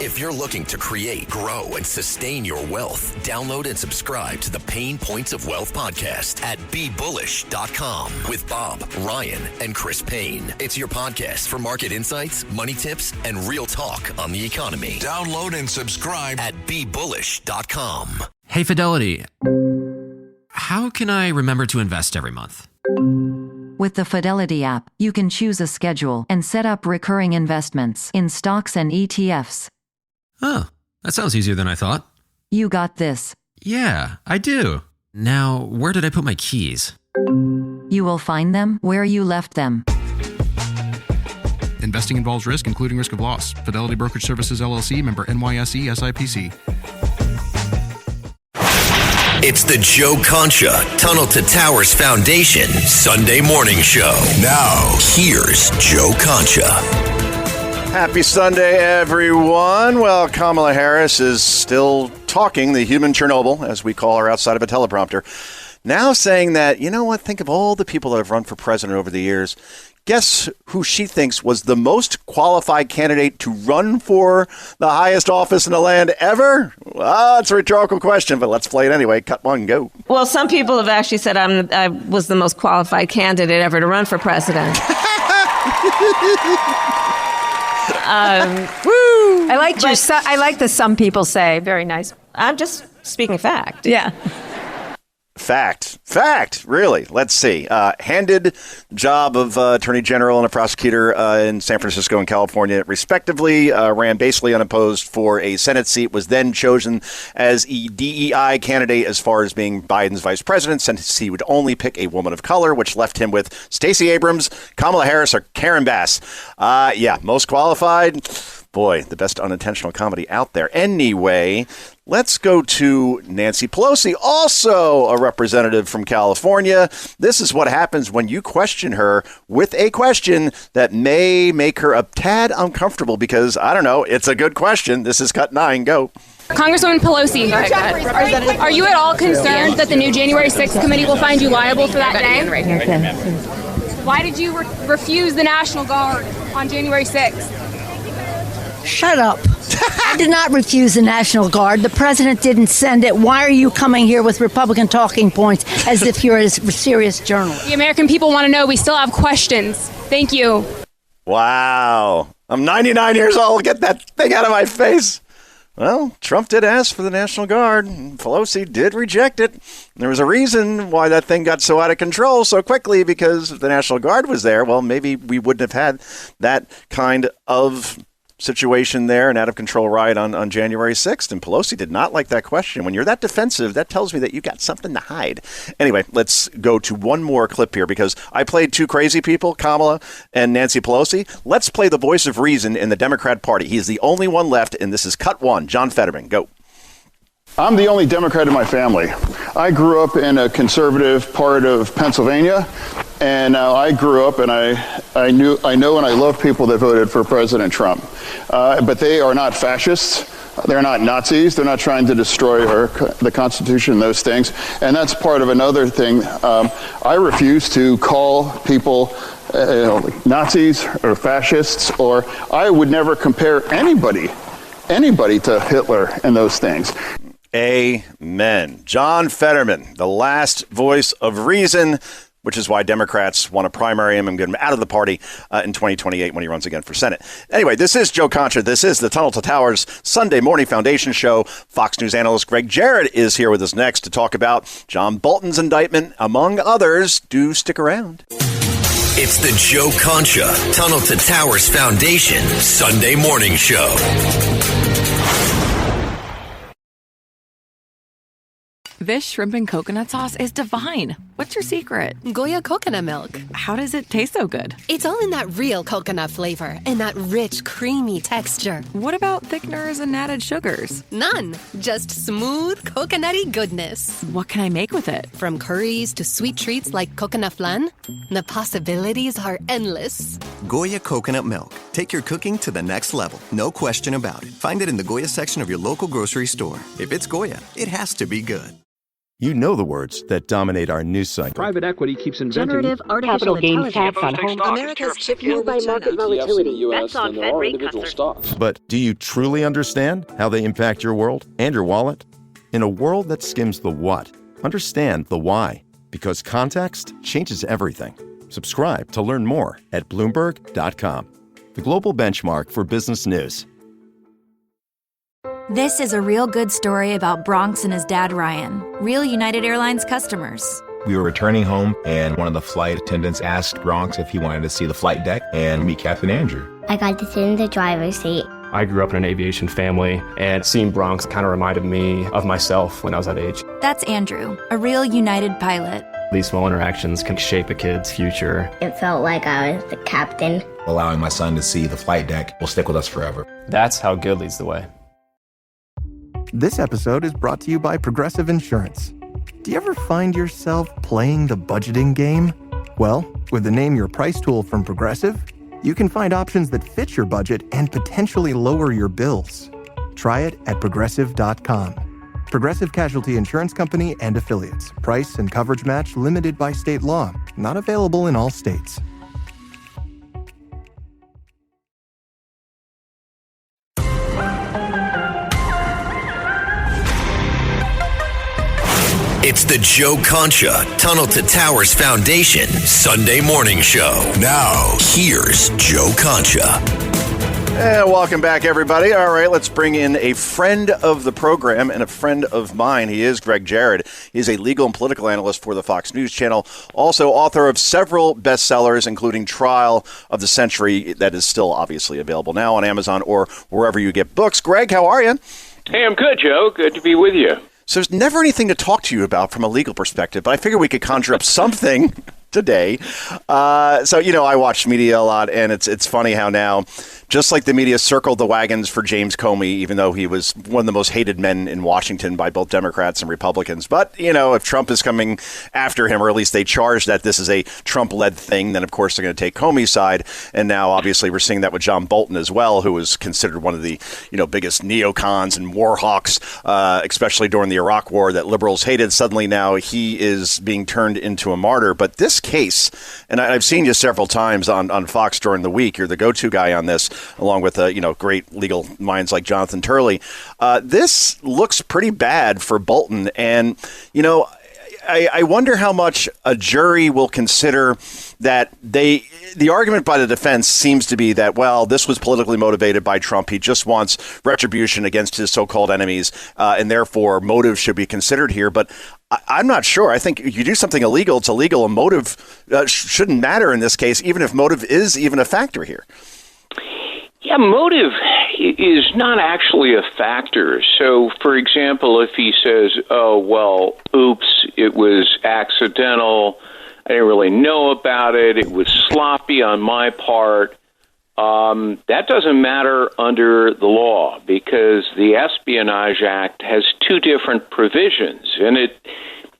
If you're looking to create, grow, and sustain your wealth, download and subscribe to the Pain Points of Wealth podcast at BeBullish.com with Bob, Ryan, and Chris Payne. It's your podcast for market insights, money tips, and real talk on the economy. Download and subscribe at BeBullish.com. Hey, Fidelity. How can I remember to invest every month? With the Fidelity app, you can choose a schedule and set up recurring investments in stocks and ETFs. Oh, that sounds easier than I thought. You got this. Yeah, I do. Now, where did I put my keys? You will find them where you left them. Investing involves risk, including risk of loss. Fidelity Brokerage Services, LLC, member NYSE, SIPC. It's the Joe Concha Tunnel to Towers Foundation Sunday morning show. Now, here's Joe Concha. Happy Sunday, everyone. Well, Kamala Harris is still talking, the human Chernobyl, as we call her outside of a teleprompter, now saying that, you know what, think of all the people that have run for president over the years. Guess who she thinks was the most qualified candidate to run for the highest office in the land ever? Well, it's a rhetorical question, but let's play it anyway. Cut one, go. Well, some people have actually said I was the most qualified candidate ever to run for president. Woo! I like the some people say. Very nice. I'm just speaking fact. Yeah. Fact, really. Let's see. Handed job of attorney general and a prosecutor in San Francisco and California, respectively. Ran basically unopposed for a Senate seat, was then chosen as a DEI candidate as far as being Biden's vice president, since he would only pick a woman of color, which left him with Stacey Abrams, Kamala Harris, or Karen Bass. Most qualified. Boy, the best unintentional comedy out there. Anyway, let's go to Nancy Pelosi, also a representative from California. This is what happens when you question her with a question that may make her a tad uncomfortable because, I don't know, it's a good question. This is Cut 9. Go. Congresswoman Pelosi, are you at all concerned that the new January 6th committee will find you liable for that day? Why did you refuse the National Guard on January 6th? Shut up. I did not refuse the National Guard. The president didn't send it. Why are you coming here with Republican talking points as if you're a serious journalist? The American people want to know. We still have questions. Thank you. Wow. I'm 99 years old. Get that thing out of my face. Well, Trump did ask for the National Guard. Pelosi did reject it. There was a reason why that thing got so out of control so quickly, because if the National Guard was there, well, maybe we wouldn't have had that kind of situation there, an out-of-control riot on January 6th. And Pelosi did not like that question. When you're that defensive, that tells me that you got something to hide. Anyway, let's go to one more clip here, because I played two crazy people, Kamala and Nancy Pelosi. Let's play the voice of reason in the Democrat Party. He's the only one left, and this is Cut 1. John Fetterman, go. I'm the only Democrat in my family. I grew up in a conservative part of Pennsylvania, and I grew up and I know and I love people that voted for President Trump. But they are not fascists. They're not Nazis. They're not trying to destroy the Constitution and those things. And that's part of another thing. I refuse to call people Nazis or fascists, or I would never compare anybody to Hitler and those things. Amen. John Fetterman, the last voice of reason, which is why Democrats want to primary him and get him out of the party in 2028 when he runs again for Senate. Anyway, this is Joe Concha. This is the Tunnel to Towers Sunday Morning Foundation show. Fox News analyst Greg Jarrett is here with us next to talk about John Bolton's indictment, among others. Do stick around. It's the Joe Concha Tunnel to Towers Foundation Sunday morning show. This shrimp and coconut sauce is divine. What's your secret? Goya coconut milk. How does it taste so good? It's all in that real coconut flavor and that rich, creamy texture. What about thickeners and added sugars? None. Just smooth, coconutty goodness. What can I make with it? From curries to sweet treats like coconut flan, the possibilities are endless. Goya coconut milk. Take your cooking to the next level. No question about it. Find it in the Goya section of your local grocery store. If it's Goya, it has to be good. You know the words that dominate our news cycle. Private equity keeps inventing generative artificial intelligence. Capital gains tax on home. America's chip fueled by market volatility. Bets on Fed rate cuts. But do you truly understand how they impact your world and your wallet? In a world that skims the what, understand the why. Because context changes everything. Subscribe to learn more at Bloomberg.com, the global benchmark for business news. This is a real good story about Bronx and his dad, Ryan, real United Airlines customers. We were returning home, and one of the flight attendants asked Bronx if he wanted to see the flight deck and meet Captain Andrew. I got to sit in the driver's seat. I grew up in an aviation family, and seeing Bronx kind of reminded me of myself when I was that age. That's Andrew, a real United pilot. These small interactions can shape a kid's future. It felt like I was the captain. Allowing my son to see the flight deck will stick with us forever. That's how good leads the way. This episode is brought to you by Progressive Insurance. Do you ever find yourself playing the budgeting game? Well, with the Name Your Price tool from Progressive, you can find options that fit your budget and potentially lower your bills. Try it at Progressive.com. Progressive Casualty Insurance Company and Affiliates. Price and coverage match limited by state law. Not available in all states. It's the Joe Concha Tunnel to Towers Foundation Sunday morning show. Now, here's Joe Concha. And welcome back, everybody. All right, let's bring in a friend of the program and a friend of mine. He is Greg Jarrett. He's a legal and political analyst for the Fox News Channel, also author of several bestsellers, including Trial of the Century, that is still obviously available now on Amazon or wherever you get books. Greg, how are you? Hey, I'm good, Joe. Good to be with you. So there's never anything to talk to you about from a legal perspective, but I figured we could conjure up something today. I watch media a lot, and it's funny how now, just like the media circled the wagons for James Comey, even though he was one of the most hated men in Washington by both Democrats and Republicans. But, if Trump is coming after him, or at least they charge that this is a Trump-led thing, then, of course, they're going to take Comey's side. And now, obviously, we're seeing that with John Bolton as well, who was considered one of the, biggest neocons and war hawks, especially during the Iraq War that liberals hated. Suddenly now he is being turned into a martyr. But this case, and I've seen you several times on Fox during the week, you're the go-to guy on this, along with great legal minds like Jonathan Turley. This looks pretty bad for Bolton, and I wonder how much a jury will consider that the argument by the defense seems to be that, well, this was politically motivated by Trump. He just wants retribution against his so-called enemies, and therefore motive should be considered here. But I'm not sure. I think if you do something illegal, it's illegal, and motive shouldn't matter in this case, even if motive is even a factor here. Yeah, motive is not actually a factor. So, for example, if he says, oh, well, oops, it was accidental, I didn't really know about it, it was sloppy on my part, that doesn't matter under the law because the Espionage Act has two different provisions, and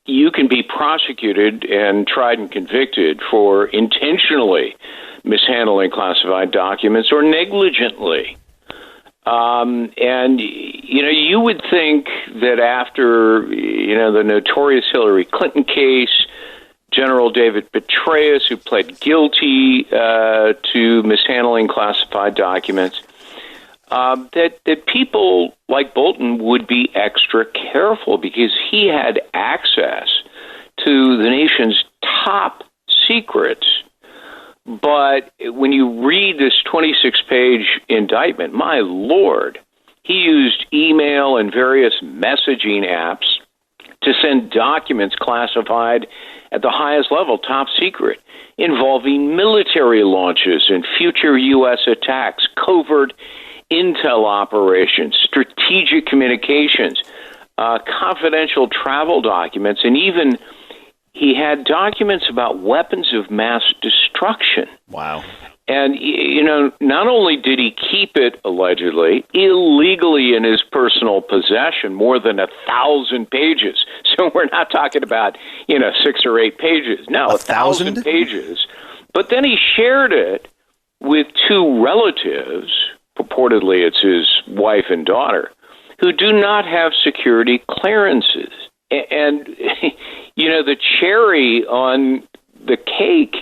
you can be prosecuted and tried and convicted for intentionally mishandling classified documents or negligently. You would think that after, the notorious Hillary Clinton case, General David Petraeus, who pled guilty to mishandling classified documents, that people like Bolton would be extra careful because he had access to the nation's top secrets. But when you read this 26-page indictment, my Lord, he used email and various messaging apps to send documents classified at the highest level, top secret, involving military launches and future U.S. attacks, covert intel operations, strategic communications, confidential travel documents, and even he had documents about weapons of mass destruction. Wow. And, not only did he keep it, allegedly, illegally in his personal possession, more than 1,000 pages. So we're not talking about, 6 or 8 pages. No, 1,000 pages. But then he shared it with two relatives, purportedly it's his wife and daughter, who do not have security clearances. And the cherry on the cake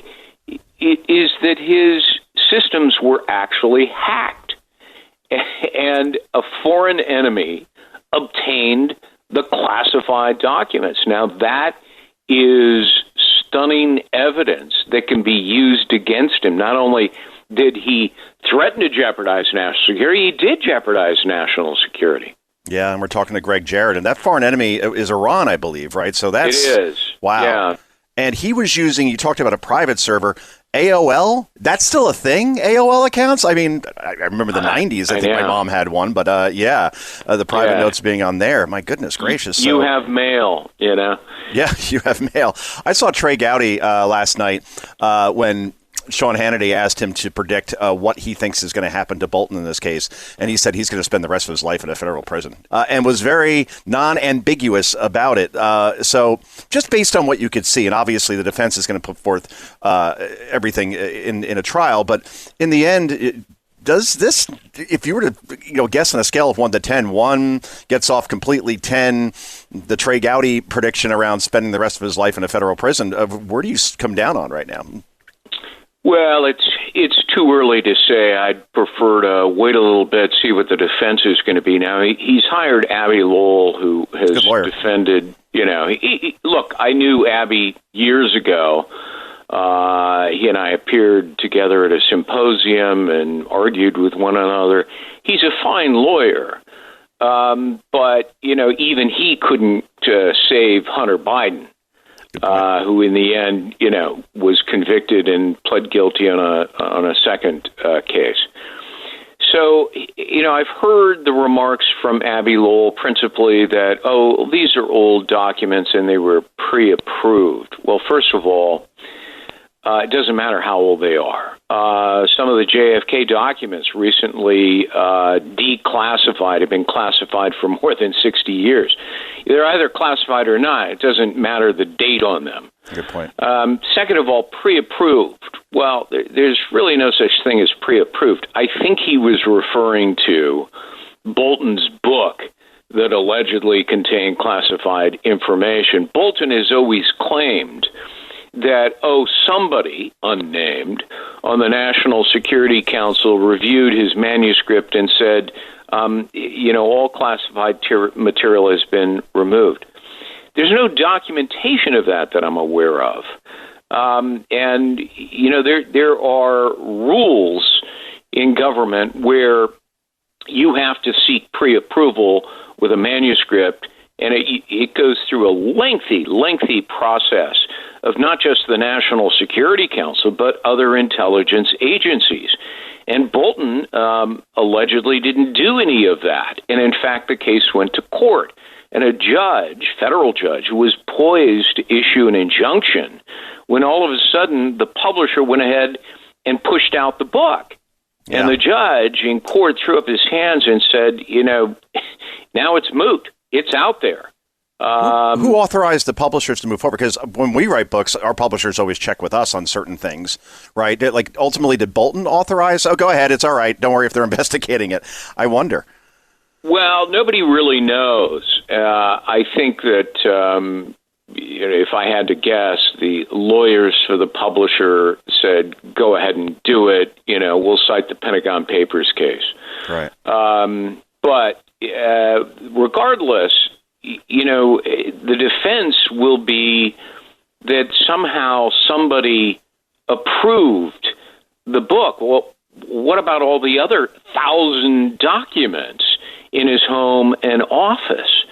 is that his systems were actually hacked, and a foreign enemy obtained the classified documents. Now, that is stunning evidence that can be used against him. Not only did he threaten to jeopardize national security, he did jeopardize national security. Yeah, and we're talking to Greg Jarrett, and that foreign enemy is Iran, I believe, right? So that's... It is. Wow. Yeah. And he was using, you talked about a private server, AOL? That's still a thing, AOL accounts? I mean, I remember the 90s. I think my mom had one, but the private notes being on there. My goodness gracious. You have mail, Yeah, you have mail. I saw Trey Gowdy last night when Sean Hannity asked him to predict what he thinks is going to happen to Bolton in this case, and he said he's going to spend the rest of his life in a federal prison, and was very non-ambiguous about it. So just based on what you could see, and obviously the defense is going to put forth everything in a trial, but in the end, does this, if you were to guess on a scale of 1 to 10, 1 gets off completely, 10, the Trey Gowdy prediction around spending the rest of his life in a federal prison, where do you come down on right now? Well, it's too early to say. I'd prefer to wait a little bit, see what the defense is going to be. Now, he's hired Abby Lowell, who has defended, look, I knew Abby years ago. He and I appeared together at a symposium and argued with one another. He's a fine lawyer, but, even he couldn't save Hunter Biden. Who in the end, was convicted and pled guilty on a second case. So, I've heard the remarks from Abby Lowell principally that, these are old documents and they were pre-approved. Well, first of all, it doesn't matter how old they are. Some of the JFK documents recently declassified have been classified for more than 60 years. They're either classified or not. It doesn't matter the date on them. Good point. Second of all, pre-approved. Well, there's really no such thing as pre-approved. I think he was referring to Bolton's book that allegedly contained classified information. Bolton has always claimed that, somebody, unnamed, on the National Security Council reviewed his manuscript and said, all classified material has been removed. There's no documentation of that I'm aware of. And there are rules in government where you have to seek pre-approval with a manuscript, and it goes through a lengthy process of not just the National Security Council, but other intelligence agencies. And Bolton allegedly didn't do any of that. And in fact, the case went to court. And a judge, federal judge, was poised to issue an injunction when all of a sudden the publisher went ahead and pushed out the book. Yeah. And the judge in court threw up his hands and said, now it's moot. It's out there. Who authorized the publishers to move forward? Because when we write books, our publishers always check with us on certain things, right? Like, ultimately, did Bolton authorize? Oh, go ahead. It's all right. Don't worry if they're investigating it. I wonder. Well, nobody really knows. I think that, if I had to guess, the lawyers for the publisher said, go ahead and do it. We'll cite the Pentagon Papers case. Right. But regardless, the defense will be that somehow somebody approved the book. Well, what about all the other 1,000 documents in his home and office?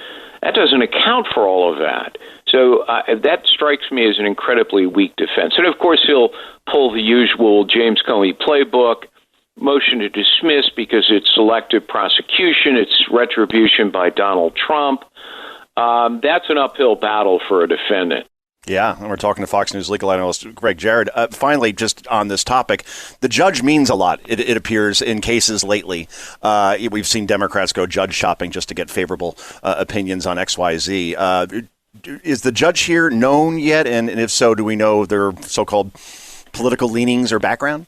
That doesn't account for all of that. So that strikes me as an incredibly weak defense. And, of course, he'll pull the usual James Comey playbook, motion to dismiss because it's selective prosecution, it's retribution by Donald Trump. That's an uphill battle for a defendant. Yeah, and we're talking to Fox News legal analyst Greg Jarrett. Finally, just on this topic, the judge means a lot, it appears, in cases lately. We've seen Democrats go judge shopping just to get favorable opinions on XYZ. Is the judge here known yet? And if so, do we know their so-called political leanings or background?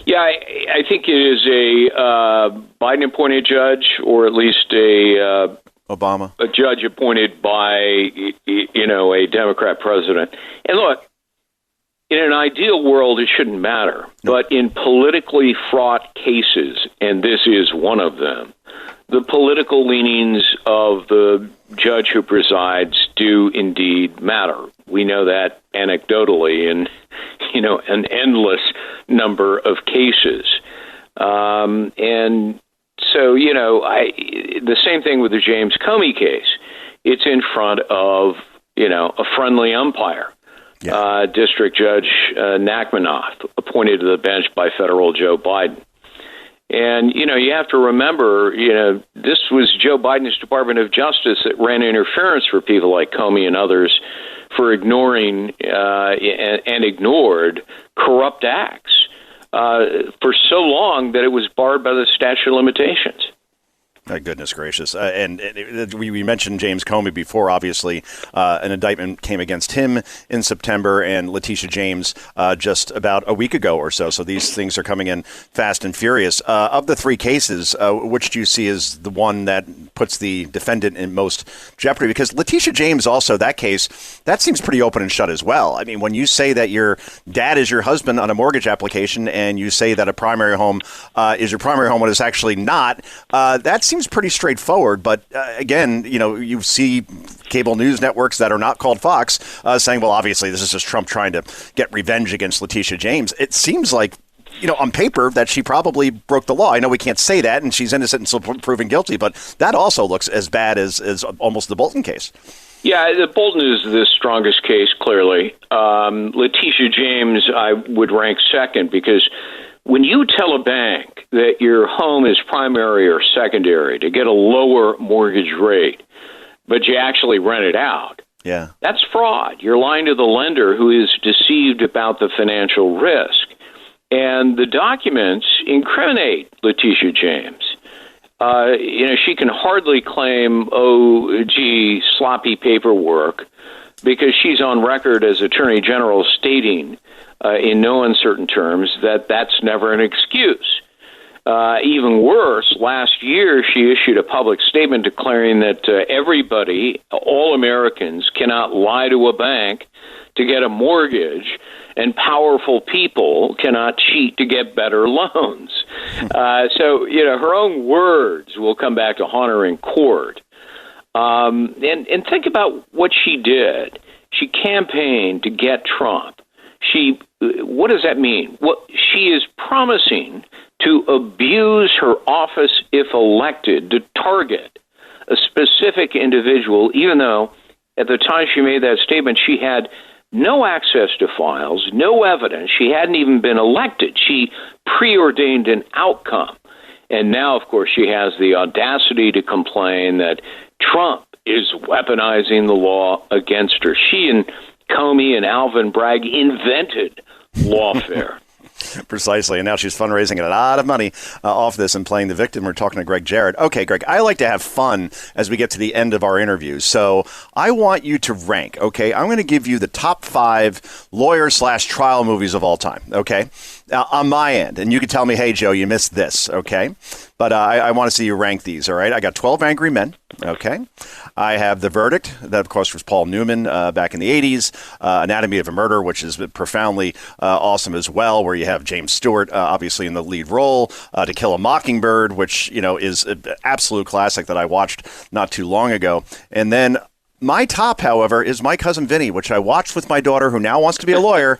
Yeah, I think it is a Biden-appointed judge, or at least a Obama? A judge appointed by, a Democrat president. And look, in an ideal world, it shouldn't matter. But in politically fraught cases, and this is one of them, the political leanings of the judge who presides do indeed matter. We know that anecdotally in, an endless number of cases. And so, the same thing with the James Comey case. It's in front of, a friendly umpire. Yeah. District Judge Nachmanoff, appointed to the bench by federal Joe Biden. And, you have to remember, this was Joe Biden's Department of Justice that ran interference for people like Comey and others for ignoring and ignored corrupt acts for so long that it was barred by the statute of limitations. Goodness gracious. And we mentioned James Comey before, obviously. An indictment came against him in September and Letitia James just about a week ago or so. So these things are coming in fast and furious. Of the three cases, which do you see as the one that puts the defendant in most jeopardy? Because Letitia James also, that case, that seems pretty open and shut as well. I mean, when you say that your dad is your husband on a mortgage application and you say that a primary home is your primary home when it's actually not, that seems pretty straightforward. But again, you see cable news networks that are not called Fox saying, well, obviously this is just Trump trying to get revenge against Letitia James. It seems like, on paper that she probably broke the law. I know we can't say that, and she's innocent until proven guilty, but that also looks as bad as almost the Bolton case. Yeah, the Bolton is the strongest case, clearly. Letitia James, I would rank second, because when you tell a bank that your home is primary or secondary to get a lower mortgage rate, but you actually rent it out, that's fraud. You're lying to the lender who is deceived about the financial risk. And the documents incriminate Letitia James. She can hardly claim, sloppy paperwork, because she's on record as Attorney General stating in no uncertain terms that that's never an excuse. Even worse, last year she issued a public statement declaring that everybody, all Americans, cannot lie to a bank to get a mortgage, and powerful people cannot cheat to get better loans. So, her own words will come back to haunt her in court. And think about what she did. She campaigned to get Trump. What does that mean? She is promising to abuse her office if elected, to target a specific individual, even though at the time she made that statement, she had no access to files, no evidence. She hadn't even been elected. She preordained an outcome. And now, of course, she has the audacity to complain that Trump is weaponizing the law against her. She and Comey and Alvin Bragg invented lawfare. Precisely. And now she's fundraising a lot of money off this and playing the victim. We're talking to Greg Jarrett. Okay, Greg, I like to have fun as we get to the end of our interview. So I want you to rank, okay? I'm going to give you the top 5 lawyer/trial movies of all time, okay? Now, on my end, and you can tell me, hey, Joe, you missed this, okay? But I want to see you rank these, all right? I got 12 Angry Men, okay? I have The Verdict. That, of course, was Paul Newman back in the 80s. Anatomy of a Murder, which is profoundly awesome as well, where you have James Stewart, obviously, in the lead role. To Kill a Mockingbird, which, is an absolute classic that I watched not too long ago. And then my top, however, is My Cousin Vinny, which I watched with my daughter, who now wants to be a lawyer.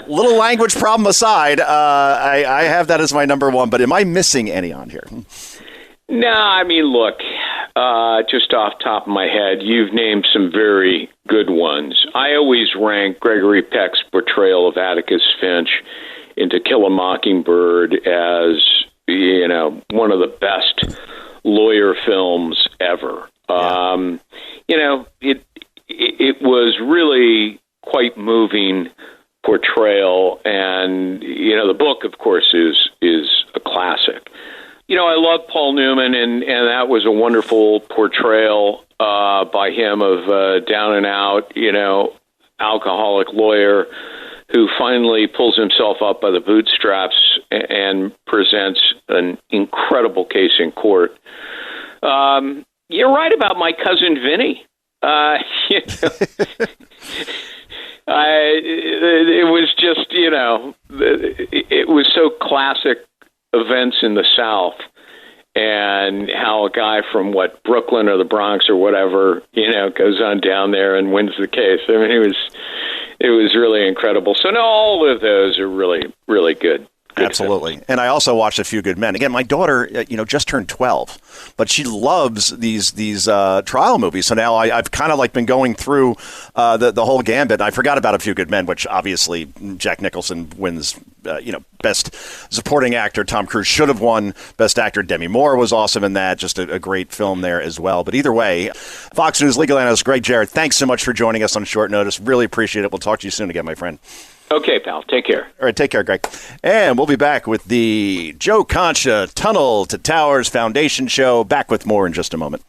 Little language problem aside, I have that as my number 1. But am I missing any on here? No, I mean, look, just off top of my head, you've named some very good ones. I always rank Gregory Peck's portrayal of Atticus Finch in To Kill a Mockingbird as, one of the best lawyer films ever. It was really quite moving portrayal, and the book, of course, is a classic. I love Paul Newman, and that was a wonderful portrayal by him of down and out, alcoholic lawyer who finally pulls himself up by the bootstraps and presents an incredible case in court. you're right about my cousin Vinny. It was just, it was so classic events in the South, and how a guy from Brooklyn or the Bronx or whatever, goes on down there and wins the case. I mean, it was really incredible. So no, all of those are really, really good. Absolutely. And I also watched A Few Good Men. Again, my daughter, just turned 12, but she loves these trial movies. So now I've kind of been going through the whole gambit. I forgot about A Few Good Men, which obviously Jack Nicholson wins, Best Supporting Actor. Tom Cruise should have won Best Actor. Demi Moore was awesome in that. Just a great film there as well. But either way, Fox News legal analyst Greg Jarrett, thanks so much for joining us on short notice. Really appreciate it. We'll talk to you soon again, my friend. Okay, pal. Take care. All right, take care, Greg. And we'll be back with the Joe Concha Tunnel to Towers Foundation show. Back with more in just a moment.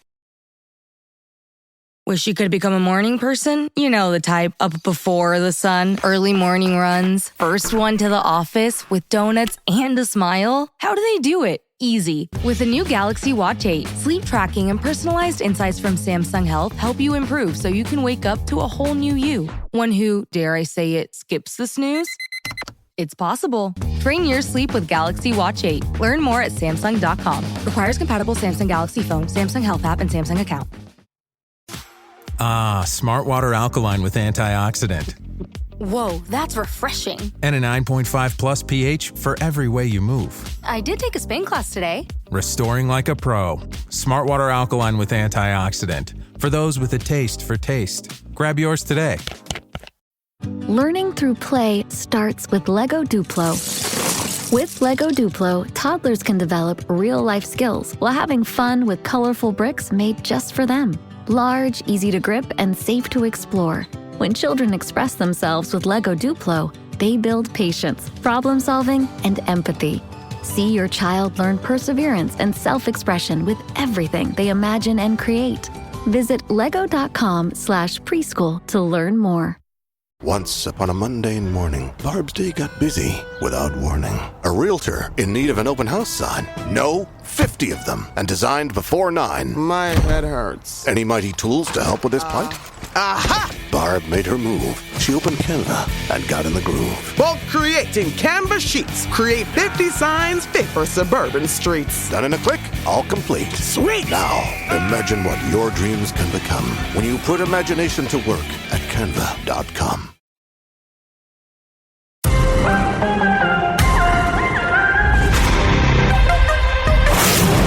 Wish you could become a morning person? You know the type, up before the sun, early morning runs, first one to the office with donuts and a smile. How do they do it? Easy. With the new Galaxy Watch 8, sleep tracking and personalized insights from Samsung Health help you improve so you can wake up to a whole new you. One who, dare I say it, skips the snooze? It's possible. Train your sleep with Galaxy Watch 8. Learn more at Samsung.com. Requires compatible Samsung Galaxy phone, Samsung Health app, and Samsung account. Smart Water Alkaline with antioxidant. Whoa, that's refreshing. And a 9.5 plus pH for every way you move. I did take a spin class today. Restoring like a pro. Smart Water Alkaline with antioxidant. For those with a taste for taste. Grab yours today. Learning through play starts with Lego Duplo. With Lego Duplo, toddlers can develop real-life skills while having fun with colorful bricks made just for them. Large, easy to grip, and safe to explore. When children express themselves with Lego Duplo, they build patience, problem-solving, and empathy. See your child learn perseverance and self-expression with everything they imagine and create. Visit lego.com/preschool to learn more. Once upon a mundane morning, Barb's day got busy without warning. A realtor in need of an open house sign. No, 50 of them, and designed before 9. My head hurts. Any mighty tools to help with his plight? Aha! Barb made her move. She opened Canva and got in the groove. Bulk creating Canva sheets. Create 50 signs fit for suburban streets. Done in a click, all complete. Sweet! Now, imagine what your dreams can become when you put imagination to work at canva.com.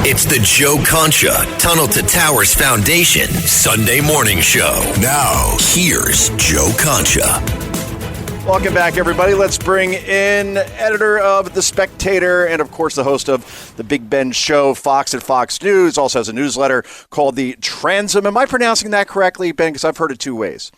It's the Joe Concha Tunnel to Towers Foundation Sunday morning show. Now, here's Joe Concha. Welcome back, everybody. Let's bring in editor of The Spectator and, of course, the host of the Big Ben Show, Fox at Fox News. Also has a newsletter called The Transom. Am I pronouncing that correctly, Ben? Because I've heard it two ways.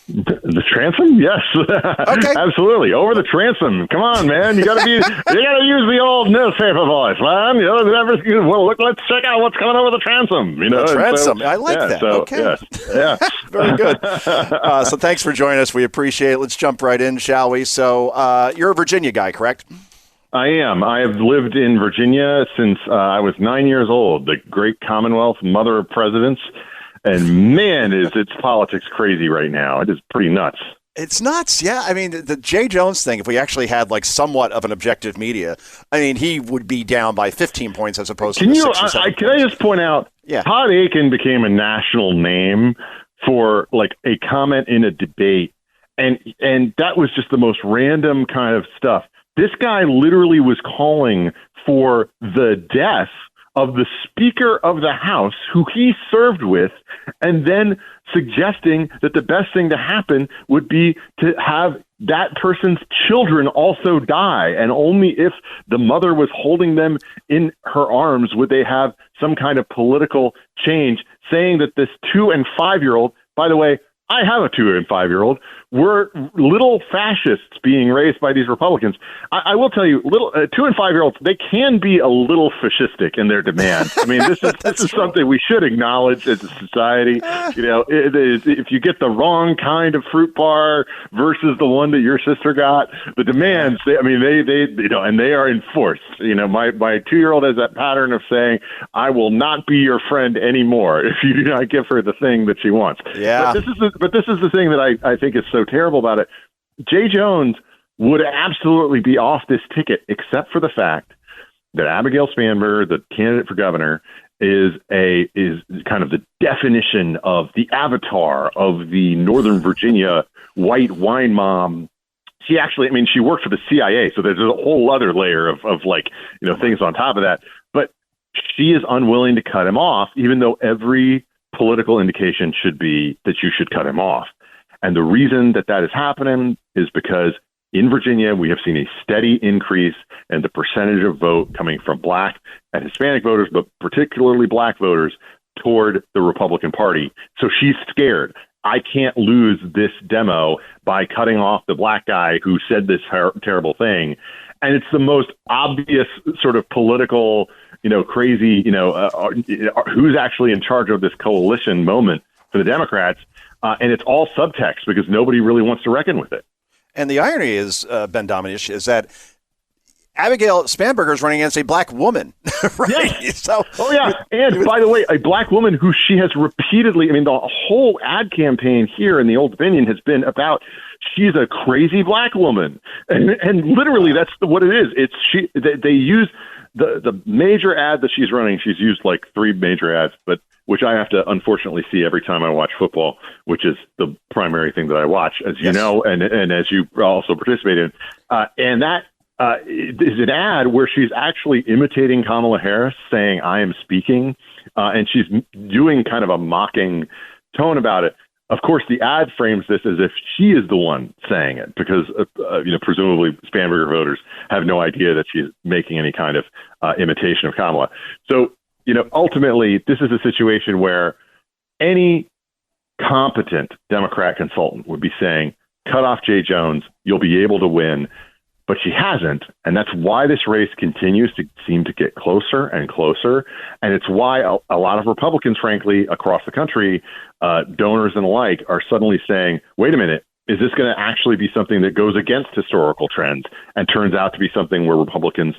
The transom? Yes. Okay. Absolutely. Over the transom. Come on, man. You gotta use the old newspaper voice, man. Let's check out what's coming over the transom. The transom. So, I like that. So, okay. Yes. Yeah. Very good. So thanks for joining us. We appreciate it. Let's jump right in, shall we? So you're a Virginia guy, correct? I am. I have lived in Virginia since I was 9 years old, the great Commonwealth, mother of presidents. And man, is its politics crazy right now. It is pretty nuts. It's nuts, yeah. I mean, the Jay Jones thing, if we actually had somewhat of an objective media, I mean, he would be down by 15 points as opposed to 6 or 7 Can I just point out, Todd Aiken became a national name for a comment in a debate, and that was just the most random kind of stuff. This guy literally was calling for the death of the Speaker of the House, who he served with, and then suggesting that the best thing to happen would be to have that person's children also die, and only if the mother was holding them in her arms would they have some kind of political change, saying that this 2- and 5-year-old, by the way, I have a 2- and 5-year-old, were little fascists being raised by these Republicans. I will tell you, little 2- and 5-year-olds, they can be a little fascistic in their demands. I mean, this is something we should acknowledge as a society. You know, if you get the wrong kind of fruit bar versus the one that your sister got, the demands, they you know, and they are enforced. You know, my 2-year-old has that pattern of saying, "I will not be your friend anymore if you do not give her the thing that she wants." Yeah. But this is the thing that I think is so terrible about it. Jay Jones would absolutely be off this ticket, except for the fact that Abigail Spanberger, the candidate for governor, is kind of the definition of the avatar of the Northern Virginia white wine mom. She actually, I mean, she worked for the CIA, so there's a whole other layer of like, you know, things on top of that. But she is unwilling to cut him off, even though every political indication should be that you should cut him off. And the reason that is happening is because in Virginia, we have seen a steady increase in the percentage of vote coming from Black and Hispanic voters, but particularly Black voters, toward the Republican Party. So she's scared. I can't lose this demo by cutting off the Black guy who said this terrible thing. And it's the most obvious sort of political, you know, crazy, you know, who's actually in charge of this coalition moment for the Democrats. And it's all subtext because nobody really wants to reckon with it. And the irony is, Ben Dominish, is that Abigail Spanberger is running against a Black woman, right? Yeah. So, and by the way, a Black woman who she has repeatedly, I mean, the whole ad campaign here in the Old Dominion has been about she's a crazy Black woman. And literally that's what it is. They use the major ad that she's running. She's used like 3 major ads, but which I have to unfortunately see every time I watch football, which is the primary thing that I watch, as you know, and as you also participate in. And that is an ad where she's actually imitating Kamala Harris, saying, "I am speaking," and she's doing kind of a mocking tone about it. Of course, the ad frames this as if she is the one saying it, because you know, presumably Spanberger voters have no idea that she's making any kind of imitation of Kamala. So, you know, ultimately, this is a situation where any competent Democrat consultant would be saying, cut off Jay Jones, you'll be able to win. But she hasn't, and that's why this race continues to seem to get closer and closer. And it's why a lot of Republicans, frankly, across the country, donors and the like, are suddenly saying, wait a minute, is this going to actually be something that goes against historical trends and turns out to be something where Republicans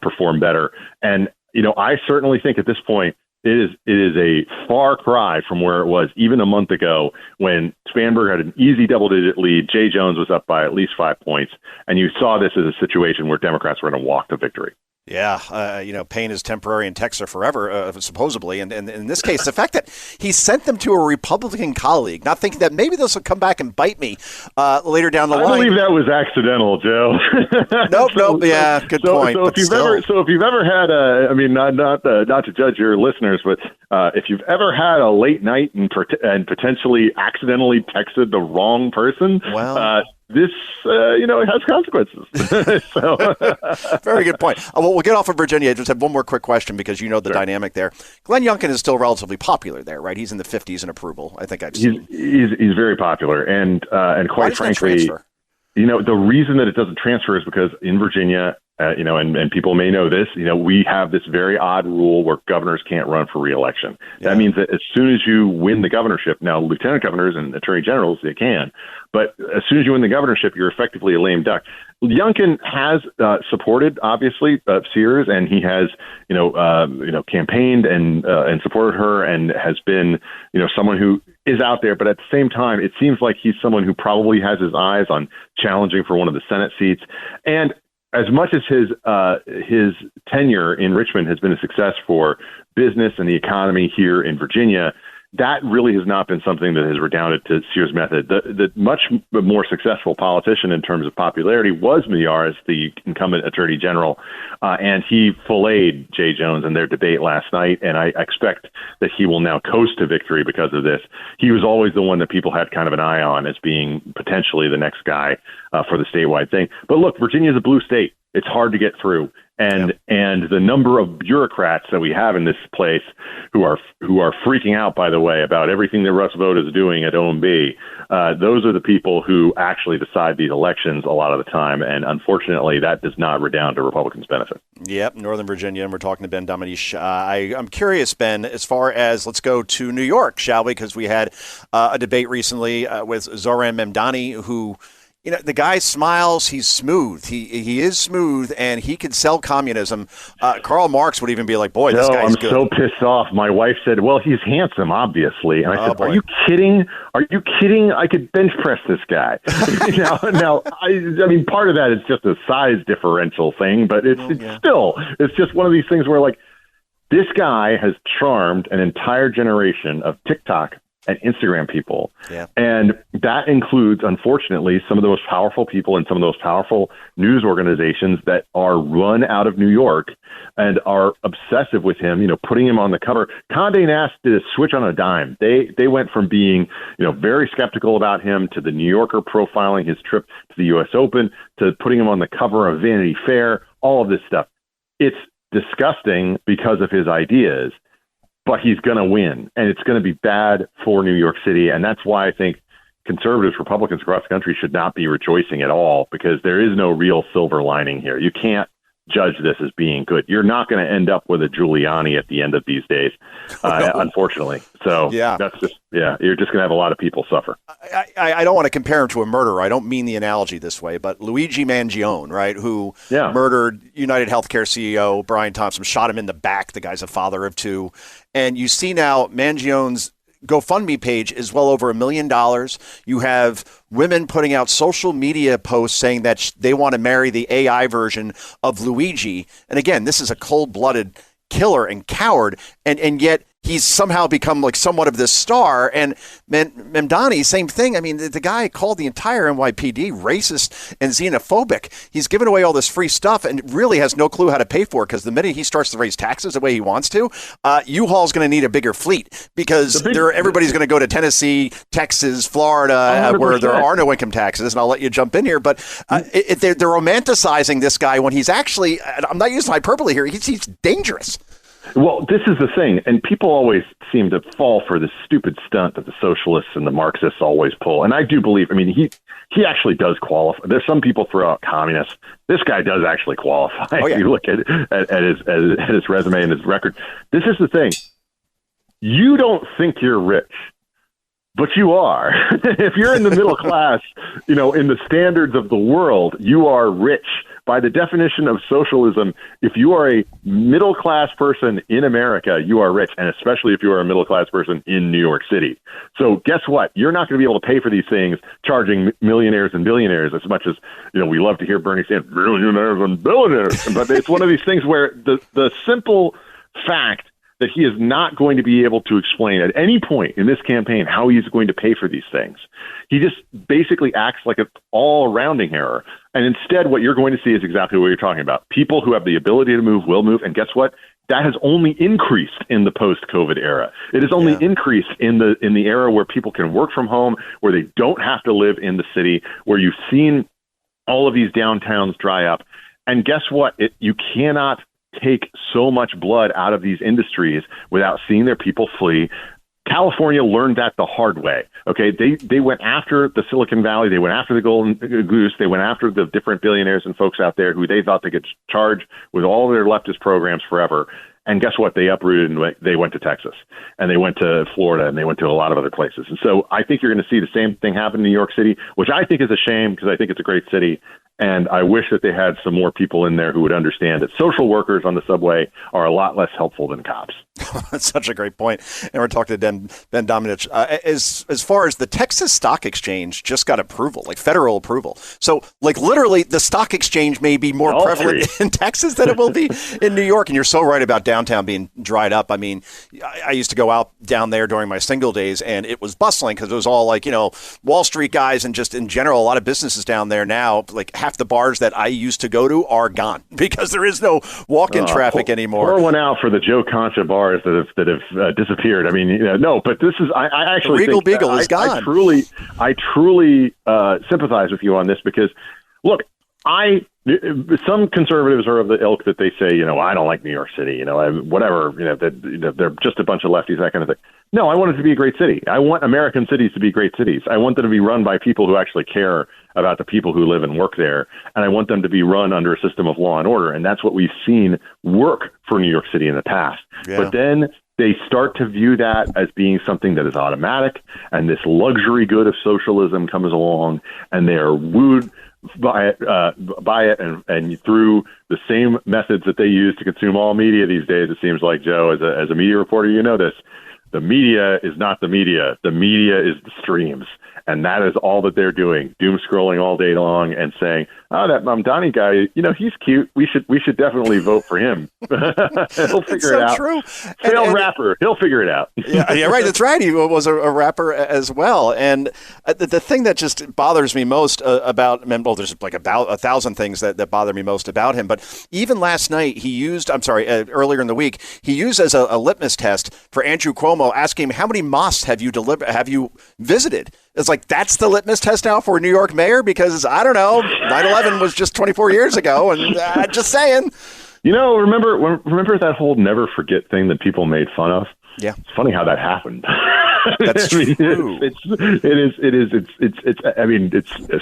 perform better? And you know, I certainly think at this point it is a far cry from where it was even a month ago when Spanberger had an easy double-digit lead. Jay Jones was up by at least 5 points, and you saw this as a situation where Democrats were going to walk to victory. Yeah, you know, pain is temporary and texts are forever, supposedly. And in this case, the fact that he sent them to a Republican colleague, not thinking that maybe this will come back and bite me later down the line. I believe that was accidental, Joe. Nope. Yeah, good point. So if you've ever had I mean, not to judge your listeners, but if you've ever had a late night and potentially accidentally texted the wrong person, well. This, you know, it has consequences. So, very good point. Well, we'll get off of Virginia. I just have one more quick question because you know the dynamic there. Glenn Youngkin is still relatively popular there, right? He's in the 50s in approval. I think I've seen. He's very popular, and quite frankly, you know, the reason that it doesn't transfer is because in Virginia, you know, and people may know this, you know, we have this very odd rule where governors can't run for re-election. Yeah. That means that as soon as you win the governorship, now lieutenant governors and attorney generals, they can, but as soon as you win the governorship, you're effectively a lame duck. Youngkin has supported, obviously, Sears, and he has, you know, campaigned and supported her, and has been, you know, someone who is out there. But at the same time, it seems like he's someone who probably has his eyes on challenging for one of the Senate seats. And as much as his tenure in Richmond has been a success for business and the economy here in Virginia, that really has not been something that has redounded to Sears' method. The much more successful politician in terms of popularity was Millar as the incumbent attorney general, and he filleted Jay Jones in their debate last night, and I expect that he will now coast to victory because of this. He was always the one that people had kind of an eye on as being potentially the next guy for the statewide thing. But look, Virginia is a blue state. It's hard to get through. And the number of bureaucrats that we have in this place who are freaking out, by the way, about everything that Russ Vought is doing at OMB, those are the people who actually decide these elections a lot of the time. And unfortunately, that does not redound to Republicans' benefit. Yep, Northern Virginia, and we're talking to Ben Dominique. I'm curious, Ben, as far as, let's go to New York, shall we? Because we had a debate recently with Zoran Memdani, who, the guy smiles. He's smooth. He is smooth, and he can sell communism. Karl Marx would even be like, boy, this guy's good. I'm so pissed off. My wife said, well, he's handsome, obviously. And I said, are you kidding? Are you kidding? I could bench press this guy. now, I mean, part of that is just a size differential thing, but it's just one of these things where, like, this guy has charmed an entire generation of TikTok and Instagram people. Yeah. And that includes, unfortunately, some of the most powerful people and some of those powerful news organizations that are run out of New York and are obsessive with him, putting him on the cover. Condé Nast did a switch on a dime. They went from being, very skeptical about him to the New Yorker profiling his trip to the U.S. Open to putting him on the cover of Vanity Fair, all of this stuff. It's disgusting because of his ideas. But he's going to win, and it's going to be bad for New York City. And that's why I think conservatives, Republicans across the country should not be rejoicing at all, because there is no real silver lining here. You can't judge this as being good. You're not going to end up with a Giuliani at the end of these days, unfortunately. So that's just, you're just going to have a lot of people suffer. I don't want to compare him to a murderer. I don't mean the analogy this way, but Luigi Mangione, right, who murdered United Healthcare CEO Brian Thompson, shot him in the back. The guy's a father of two. And you see now Mangione's GoFundMe page is well over $1 million. You have women putting out social media posts saying that they want to marry the AI version of Luigi. And again, this is a cold-blooded killer and coward, and yet he's somehow become like somewhat of this star. And Memdani, same thing. I mean, the guy called the entire NYPD racist and xenophobic. He's given away all this free stuff and really has no clue how to pay for it, because the minute he starts to raise taxes the way he wants to, U-Haul's going to need a bigger fleet, because everybody's going to go to Tennessee, Texas, Florida, where there are no income taxes. And I'll let you jump in here. But they're romanticizing this guy when he's actually, I'm not using hyperbole here, he's dangerous. Well, this is the thing, and people always seem to fall for this stupid stunt that the socialists and the Marxists always pull. And I do believe, he actually does qualify. There's some people throw out communists. This guy does actually qualify. Oh, yeah. If you look at his resume and his record. This is the thing. You don't think you're rich, but you are. If you're in the middle class, in the standards of the world, you are rich. By the definition of socialism, if you are a middle-class person in America, you are rich, and especially if you are a middle-class person in New York City. So guess what? You're not going to be able to pay for these things charging millionaires and billionaires as much as, we love to hear Bernie say, millionaires and billionaires. But it's one of these things where the simple fact that he is not going to be able to explain at any point in this campaign how he's going to pay for these things. He just basically acts like an all-rounding error. And instead, what you're going to see is exactly what you're talking about. People who have the ability to move will move. And guess what? That has only increased in the post-COVID era. It has only increased in the era where people can work from home, where they don't have to live in the city, where you've seen all of these downtowns dry up. And guess what? You cannot take so much blood out of these industries without seeing their people flee. California learned that the hard way. Okay, they went after the Silicon Valley, they went after the Golden Goose, they went after the different billionaires and folks out there who they thought they could charge with all their leftist programs forever. And guess what? They uprooted and they went to Texas, and they went to Florida, and they went to a lot of other places. And so I think you're going to see the same thing happen in New York City, which I think is a shame, because I think it's a great city. And I wish that they had some more people in there who would understand that social workers on the subway are a lot less helpful than cops. That's such a great point. And we're talking to Ben Dominic. As far as the Texas Stock Exchange just got approval, like federal approval. So like literally the stock exchange may be more prevalent in Texas than it will be in New York. And you're so right about downtown being dried up. I mean, I used to go out down there during my single days, and it was bustling because it was all like, Wall Street guys, and just in general, a lot of businesses down there now. Like half the bars that I used to go to are gone because there is no walk-in traffic anymore. Pour one out for the Joe Concha bars that have disappeared. I mean, no, but this is I actually the Regal think Beagle is gone. I truly sympathize with you on this, because look, Some conservatives are of the ilk that they say, I don't like New York City, whatever, that they're just a bunch of lefties, that kind of thing. No, I want it to be a great city. I want American cities to be great cities. I want them to be run by people who actually care about the people who live and work there. And I want them to be run under a system of law and order. And that's what we've seen work for New York City in the past. Yeah. But then they start to view that as being something that is automatic, and this luxury good of socialism comes along, and they are wooed by it and through the same methods that they use to consume all media these days. It seems like, Joe, as a media reporter, this. The media is not the media. The media is the streams. And that is all that they're doing, doom scrolling all day long and saying, "Oh, that Mamdani guy, he's cute. We should definitely vote for him." He'll figure it out. True. Failed rapper. He'll figure it out. Yeah, right. That's right. He was a rapper as well. And the thing that just bothers me most about, there's like about 1,000 things that bother me most about him. But even last night, earlier in the week, he used as a litmus test for Andrew Cuomo, asking him, how many mosques have you visited? It's like, that's the litmus test now for New York mayor? Because, I don't know, 9/11 was just 24 years ago, and just saying. Remember that whole never forget thing that people made fun of? Yeah. It's funny how that happened. That's true. It's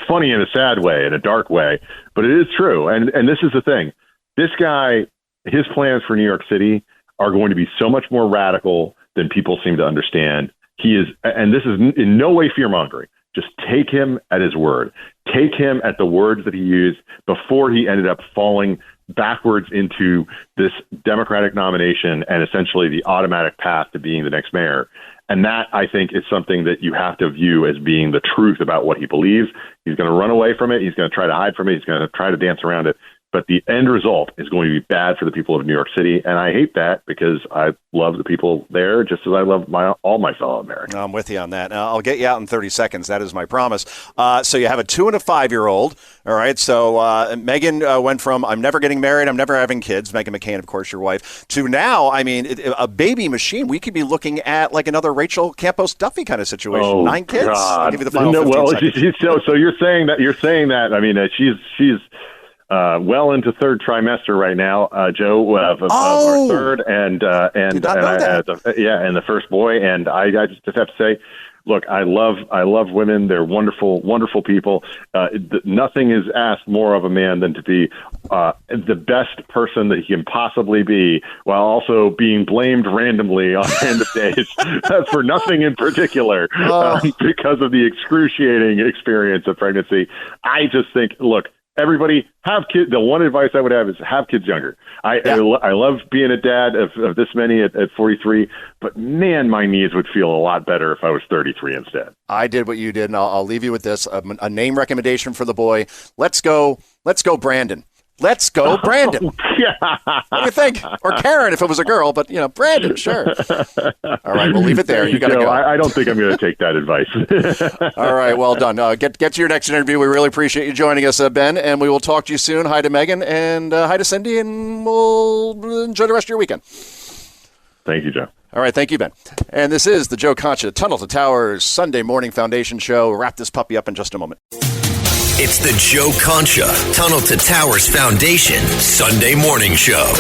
funny in a sad way, in a dark way, but it is true. And this is the thing. This guy, his plans for New York City are going to be so much more radical than people seem to understand. He is, and this is in no way fear-mongering. Just take him at his word. Take him at the words that he used before he ended up falling backwards into this Democratic nomination and essentially the automatic path to being the next mayor. And that, I think, is something that you have to view as being the truth about what he believes. He's going to run away from it. He's going to try to hide from it. He's going to try to dance around it. But the end result is going to be bad for the people of New York City. And I hate that because I love the people there just as I love all my fellow Americans. I'm with you on that. I'll get you out in 30 seconds. That is my promise. So you have a 2 and a 5-year-old. All right. So Megan went from I'm never getting married, I'm never having kids, Megan McCain, of course, your wife, to now, a baby machine. We could be looking at like another Rachel Campos Duffy kind of situation. Oh, 9 kids. God. I'll give you the final 15 seconds. So you're saying that. She's well into third trimester right now, Joe, of our third and the first boy. And I just have to say, look, I love women. They're wonderful, wonderful people. Nothing is asked more of a man than to be the best person that he can possibly be, while also being blamed randomly on random days for nothing in particular because of the excruciating experience of pregnancy. I just think, look, everybody have kids. The one advice I would have is have kids younger. I love being a dad of this many at 43, but man, my knees would feel a lot better if I was 33 instead. I did what you did, and I'll leave you with this, a name recommendation for the boy. Let's go Brandon. Let's go, Brandon. What do you think? Or Karen if it was a girl, but, Brandon, sure. All right, we'll leave it there. You got to go. I don't think I'm going to take that advice. All right, well done. Get to your next interview. We really appreciate you joining us, Ben, and we will talk to you soon. Hi to Megan, and hi to Cindy, and we'll enjoy the rest of your weekend. Thank you, Joe. All right, thank you, Ben. And this is the Joe Concha Tunnel to Towers Sunday Morning Foundation Show. Wrap this puppy up in just a moment. It's the Joe Concha Tunnel to Towers Foundation Sunday Morning Show.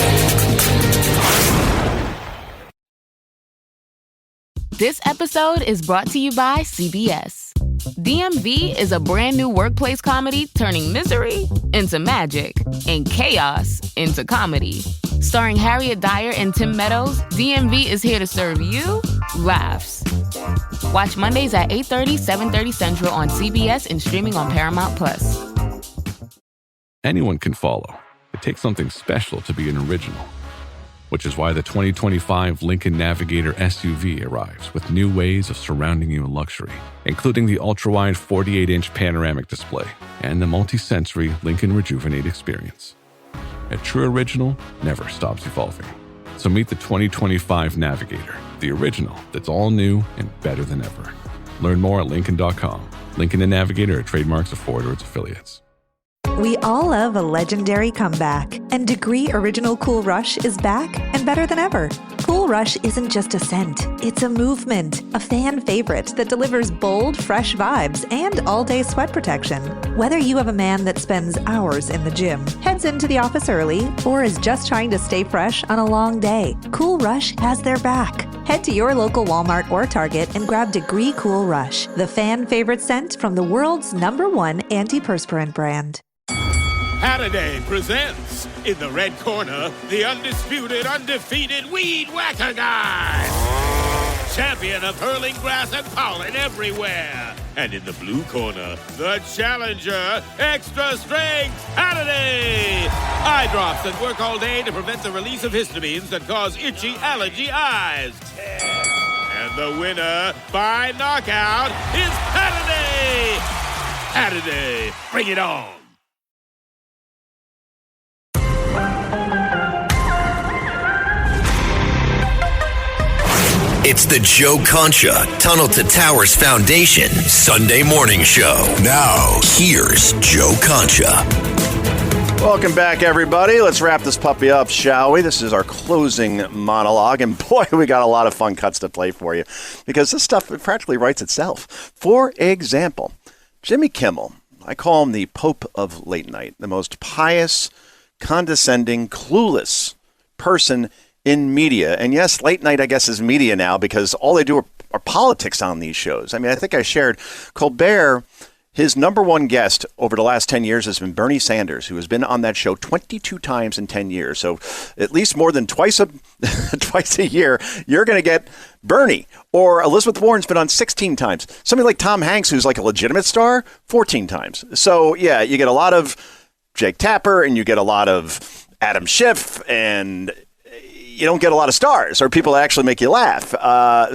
This episode is brought to you by CBS. DMV is a brand new workplace comedy turning misery into magic and chaos into comedy. Starring Harriet Dyer and Tim Meadows, DMV is here to serve you laughs. Watch Mondays at 8:30, 7:30 Central on CBS and streaming on Paramount+. Anyone can follow. It takes something special to be an original, which is why the 2025 Lincoln Navigator SUV arrives with new ways of surrounding you in luxury, including the ultra-wide 48-inch panoramic display and the multi-sensory Lincoln Rejuvenate experience. A true original never stops evolving. So meet the 2025 Navigator, the original that's all new and better than ever. Learn more at Lincoln.com. Lincoln and Navigator are trademarks of Ford or its affiliates. We all love a legendary comeback, and Degree Original Cool Rush is back and better than ever. Cool Cool Rush isn't just a scent, it's a movement, a fan favorite that delivers bold, fresh vibes and all-day sweat protection. Whether you have a man that spends hours in the gym, heads into the office early, or is just trying to stay fresh on a long day, Cool Rush has their back. Head to your local Walmart or Target and grab Degree Cool Rush, the fan favorite scent from the world's #1 antiperspirant brand. Halliday presents, in the red corner, the undisputed, undefeated Weed Whacker Guy. Champion of hurling grass and pollen everywhere. And in the blue corner, the challenger, extra strength Halliday. Eye drops that work all day to prevent the release of histamines that cause itchy allergy eyes. And the winner by knockout is Halliday. Halliday, bring it on. It's the Joe Concha Tunnel to Towers Foundation Sunday morning show. Now, here's Joe Concha. Welcome back, everybody. Let's wrap this puppy up, shall we? This is our closing monologue, and boy, we got a lot of fun cuts to play for you because this stuff practically writes itself. For example, Jimmy Kimmel, I call him the Pope of late night, the most pious, condescending, clueless person in media. And yes, late night, I guess, is media now because all they do are politics on these shows. I mean, I think I shared Colbert, his #1 guest over the last 10 years has been Bernie Sanders, who has been on that show 22 times in 10 years. So at least more than twice a year, you're going to get Bernie. Or Elizabeth Warren's been on 16 times. Somebody like Tom Hanks, who's like a legitimate star, 14 times. So yeah, you get a lot of Jake Tapper and you get a lot of Adam Schiff, and you don't get a lot of stars or people that actually make you laugh.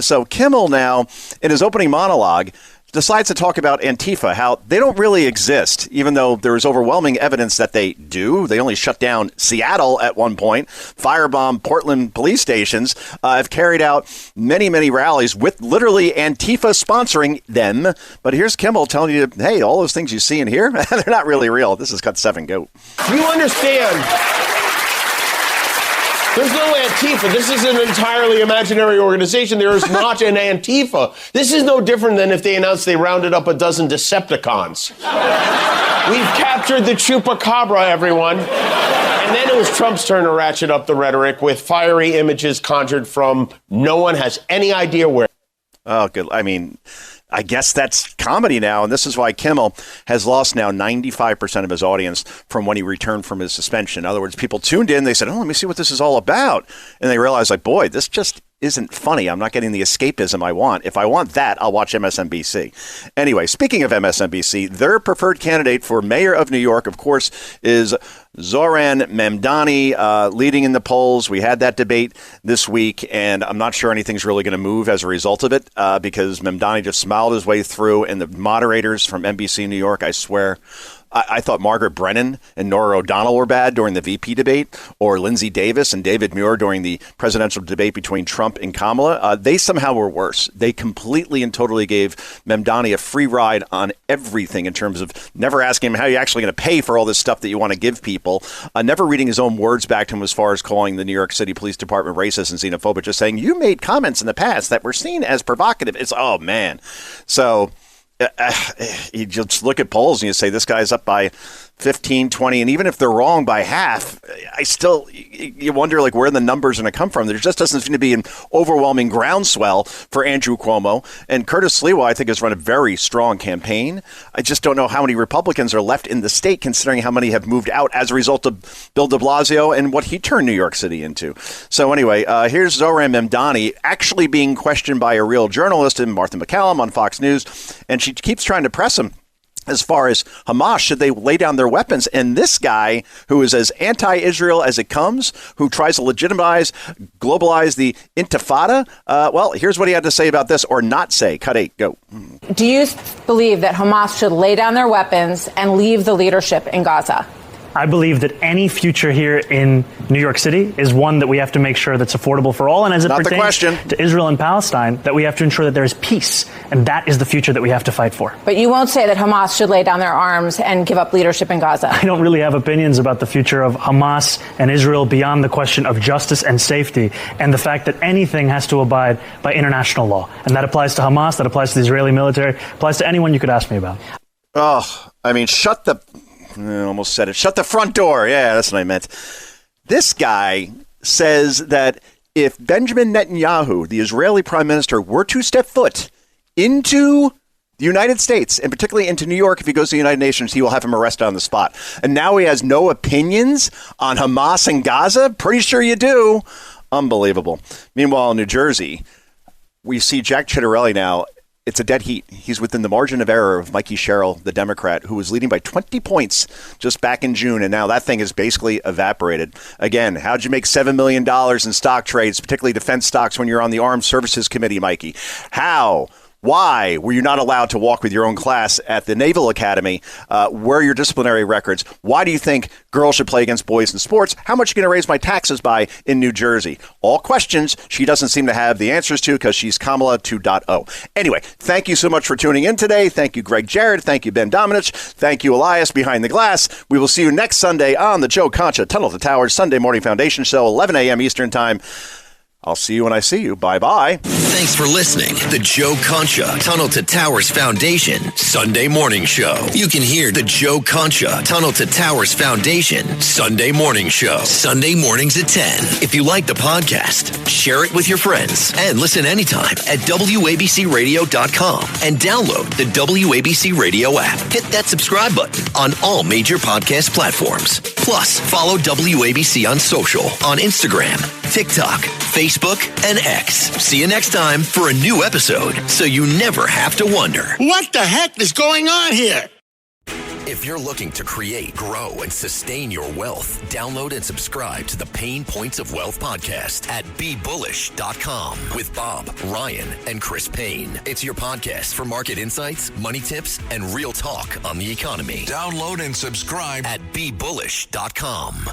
So Kimmel now, in his opening monologue, decides to talk about Antifa, how they don't really exist, even though there is overwhelming evidence that they do. They only shut down Seattle at one point, firebombed Portland police stations, have carried out many, many rallies with literally Antifa sponsoring them. But here's Kimmel telling you, hey, all those things you see and hear, they're not really real. This is Cut 7, go. You understand... There's no Antifa. This is an entirely imaginary organization. There is not an Antifa. This is no different than if they announced they rounded up a dozen Decepticons. We've captured the Chupacabra, everyone. And then it was Trump's turn to ratchet up the rhetoric with fiery images conjured from no one has any idea where. Oh, good. I mean, I guess that's comedy now, and this is why Kimmel has lost now 95% of his audience from when he returned from his suspension. In other words, people tuned in, they said, oh, let me see what this is all about. And they realized, like, boy, this just isn't funny. I'm not getting the escapism I want. If I want that, I'll watch MSNBC. Anyway, speaking of MSNBC, their preferred candidate for mayor of New York, of course, is Zohran Mamdani, leading in the polls. We had that debate this week, and I'm not sure anything's really going to move as a result of it because Mamdani just smiled his way through, and the moderators from NBC New York, I swear, I thought Margaret Brennan and Norah O'Donnell were bad during the VP debate, or Lindsey Davis and David Muir during the presidential debate between Trump and Kamala. They somehow were worse. They completely and totally gave Mamdani a free ride on everything in terms of never asking him how you're actually going to pay for all this stuff that you want to give people, never reading his own words back to him as far as calling the New York City Police Department racist and xenophobic, just saying, you made comments in the past that were seen as provocative. It's, oh, man. So... you just look at polls and you say this guy's up by 15, 20, and even if they're wrong by half, you wonder like where the numbers are going to come from. There just doesn't seem to be an overwhelming groundswell for Andrew Cuomo. And Curtis Sliwa, I think, has run a very strong campaign. I just don't know how many Republicans are left in the state, considering how many have moved out as a result of Bill de Blasio and what he turned New York City into. So anyway, here's Zohran Mamdani actually being questioned by a real journalist, Martha McCallum on Fox News, and she keeps trying to press him as far as Hamas, should they lay down their weapons? And this guy, who is as anti-Israel as it comes, who tries to globalize the intifada, well, here's what he had to say about this, or not say. Cut 8, go. Do you believe that Hamas should lay down their weapons and leave the leadership in Gaza? I believe that any future here in New York City is one that we have to make sure that's affordable for all. And as it pertains to Israel and Palestine, that we have to ensure that there is peace. And that is the future that we have to fight for. But you won't say that Hamas should lay down their arms and give up leadership in Gaza. I don't really have opinions about the future of Hamas and Israel beyond the question of justice and safety and the fact that anything has to abide by international law. And that applies to Hamas, that applies to the Israeli military, applies to anyone you could ask me about. Oh, I mean, I almost said it. Shut the front door. Yeah, that's what I meant. This guy says that if Benjamin Netanyahu, the Israeli prime minister, were to step foot into the United States, and particularly into New York, if he goes to the United Nations, he will have him arrested on the spot. And now he has no opinions on Hamas and Gaza? Pretty sure you do. Unbelievable. Meanwhile, in New Jersey, we see Jack Ciattarelli now. It's a dead heat. He's within the margin of error of Mikey Sherrill, the Democrat, who was leading by 20 points just back in June, and now that thing is basically evaporated. Again, how'd you make $7 million in stock trades, particularly defense stocks, when you're on the Armed Services Committee, Mikey? How? Why were you not allowed to walk with your own class at the Naval Academy? Where are your disciplinary records? Why do you think girls should play against boys in sports? How much are you going to raise my taxes by in New Jersey? All questions she doesn't seem to have the answers to because she's Kamala 2.0. Anyway, thank you so much for tuning in today. Thank you, Greg Jarrett. Thank you, Ben Domenech. Thank you, Elias behind the glass. We will see you next Sunday on the Joe Concha Tunnel to Towers Sunday Morning Foundation Show, 11 a.m. Eastern Time. I'll see you when I see you. Bye-bye. Thanks for listening. The Joe Concha Tunnel to Towers Foundation Sunday Morning Show. You can hear the Joe Concha Tunnel to Towers Foundation Sunday Morning Show. Sunday mornings at 10. If you like the podcast, share it with your friends and listen anytime at WABCRadio.com and download the WABC Radio app. Hit that subscribe button on all major podcast platforms. Plus, follow WABC on social, on Instagram, TikTok, Facebook, and X. See you next time for a new episode, so you never have to wonder. What the heck is going on here? If you're looking to create, grow, and sustain your wealth, download and subscribe to the Pain Points of Wealth podcast at BeBullish.com with Bob, Ryan, and Chris Payne. It's your podcast for market insights, money tips, and real talk on the economy. Download and subscribe at BeBullish.com.